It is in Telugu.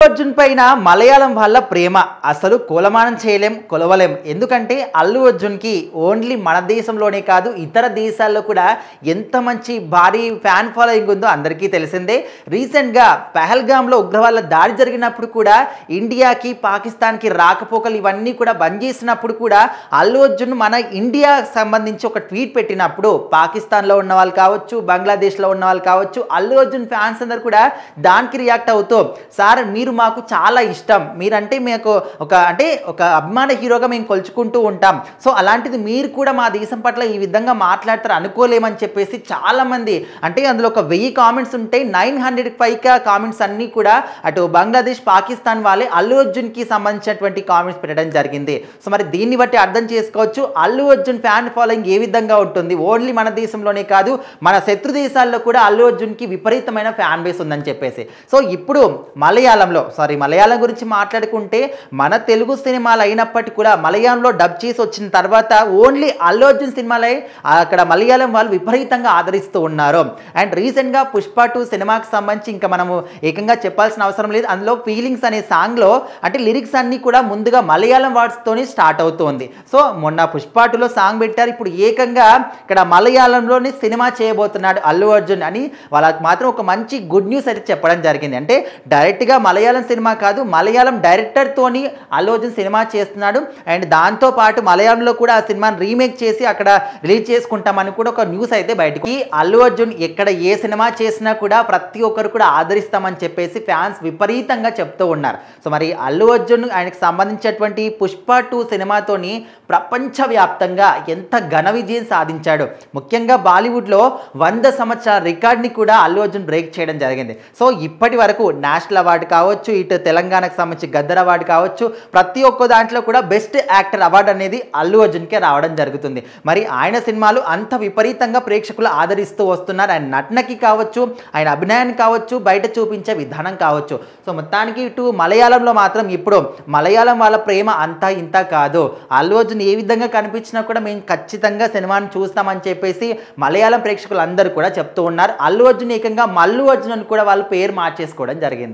అర్జున్ పైన మలయాళం వాళ్ళ ప్రేమ అసలు కొలమానం చేయలేం, కొలవలేం. ఎందుకంటే అల్లు అర్జున్కి ఓన్లీ మన దేశంలోనే కాదు ఇతర దేశాల్లో కూడా ఎంత మంచి భారీ ఫ్యాన్ ఫాలోయింగ్ ఉందో అందరికీ తెలిసిందే. రీసెంట్గా పహల్గామ్లో ఉగ్రవాళ్ళ దాడి జరిగినప్పుడు కూడా ఇండియాకి పాకిస్తాన్కి రాకపోకలు ఇవన్నీ కూడా బంద్ చేసినప్పుడు కూడా అల్లు అర్జున్ మన ఇండియాకి సంబంధించి ఒక ట్వీట్ పెట్టినప్పుడు పాకిస్తాన్లో ఉన్న వాళ్ళు కావచ్చు, బంగ్లాదేశ్లో ఉన్న వాళ్ళు కావచ్చు, అల్లు అర్జున్ ఫ్యాన్స్ అందరు కూడా దానికి రియాక్ట్ అవుతూ, సార్ మీరు మాకు చాలా ఇష్టం, మీరంటే మీకు ఒక అభిమాన హీరోగా మేము కొలుచుకుంటూ ఉంటాం, సో అలాంటిది మీరు కూడా మా దేశం పట్ల ఈ విధంగా మాట్లాడతారు అనుకోలేమని చెప్పేసి చాలామంది, అంటే అందులో ఒక 1000 కామెంట్స్ ఉంటే 900 పైగా కామెంట్స్ అన్నీ కూడా అటు బంగ్లాదేశ్, పాకిస్తాన్ వాళ్ళే అల్లు అర్జున్కి సంబంధించినటువంటి కామెంట్స్ పెట్టడం జరిగింది. సో మరి దీన్ని బట్టి అర్థం చేసుకోవచ్చు అల్లు అర్జున్ ఫ్యాన్ ఫాలోయింగ్ ఏ విధంగా ఉంటుంది. ఓన్లీ మన దేశంలోనే కాదు మన శత్రు దేశాల్లో కూడా అల్లు అర్జున్కి విపరీతమైన ఫ్యాన్ బేస్ ఉందని చెప్పేసి. సో ఇప్పుడు మలయాళం గురించి మాట్లాడుకుంటే మన తెలుగు సినిమాలు అయినప్పటికీ కూడా మలయాళంలో డబ్ చేసి వచ్చిన తర్వాత ఓన్లీ అల్లు అర్జున్ సినిమాలే అక్కడ మలయాళం వాళ్ళు విపరీతంగా ఆదరిస్తూ ఉన్నారు. అండ్ రీసెంట్గా పుష్ప 2 సినిమాకి సంబంధించి ఇంకా మనము ఏకంగా చెప్పాల్సిన అవసరం లేదు. అందులో ఫీలింగ్స్ అనే సాంగ్లో అంటే లిరిక్స్ అన్నీ కూడా ముందుగా మలయాళం వర్డ్స్తోనే స్టార్ట్ అవుతుంది. సో మొన్న పుష్ప 2లో సాంగ్ పెట్టారు, ఇప్పుడు ఏకంగా ఇక్కడ మలయాళంలోనే సినిమా చేయబోతున్నాడు అల్లు అర్జున్ అని వాళ్ళకి మాత్రం ఒక మంచి గుడ్ న్యూస్ అయితే చెప్పడం జరిగింది. అంటే డైరెక్ట్గా మలయాళం సినిమా కాదు, మలయాళం డైరెక్టర్తోని అల్లు అర్జున్ సినిమా చేస్తున్నాడు. అండ్ దాంతోపాటు మలయాళంలో కూడా ఆ సినిమాని రీమేక్ చేసి అక్కడ రిలీజ్ చేసుకుంటామని కూడా ఒక న్యూస్ అయితే బయటకు. ఈ అల్లు అర్జున్ ఎక్కడ ఏ సినిమా చేసినా కూడా ప్రతి ఒక్కరు కూడా ఆదరిస్తామని చెప్పేసి ఫ్యాన్స్ విపరీతంగా చెప్తూ ఉన్నారు. సో మరి అల్లు అర్జున్ ఆయనకు సంబంధించినటువంటి పుష్ప 2 సినిమాతోని ప్రపంచవ్యాప్తంగా ఎంత ఘన విజయం సాధించాడు. ముఖ్యంగా బాలీవుడ్లో 100 సంవత్సరాల రికార్డ్ని కూడా అల్లు అర్జున్ బ్రేక్ చేయడం జరిగింది. సో ఇప్పటి వరకు నేషనల్ అవార్డు కావచ్చు, ఇటు తెలంగాణకు సంబంధించి గద్దర్ అవార్డు కావచ్చు, ప్రతి ఒక్క దాంట్లో కూడా బెస్ట్ యాక్టర్ అవార్డు అనేది అల్లు అర్జున్కే రావడం జరుగుతుంది. మరి ఆయన సినిమాలు అంత విపరీతంగా ప్రేక్షకులు ఆదరిస్తూ వస్తున్నారు. ఆయన నటనకి కావచ్చు, ఆయన అభినయానికి కావచ్చు, బయట చూపించే విధానం కావచ్చు. సో మొత్తానికి ఇటు మలయాళంలో మాత్రం ఇప్పుడు మలయాళం వాళ్ళ ప్రేమ అంతా ఇంత కాదు. అల్లు అర్జున్ ఏ విధంగా కనిపించినా కూడా మేము ఖచ్చితంగా సినిమాని చూస్తామని చెప్పేసి మలయాళం ప్రేక్షకులు అందరూ కూడా చెప్తూ ఉన్నారు. అల్లు అర్జున్ ఏకంగా మల్లు అర్జున్ అని కూడా వాళ్ళు పేరు మార్చేసుకోవడం జరిగింది.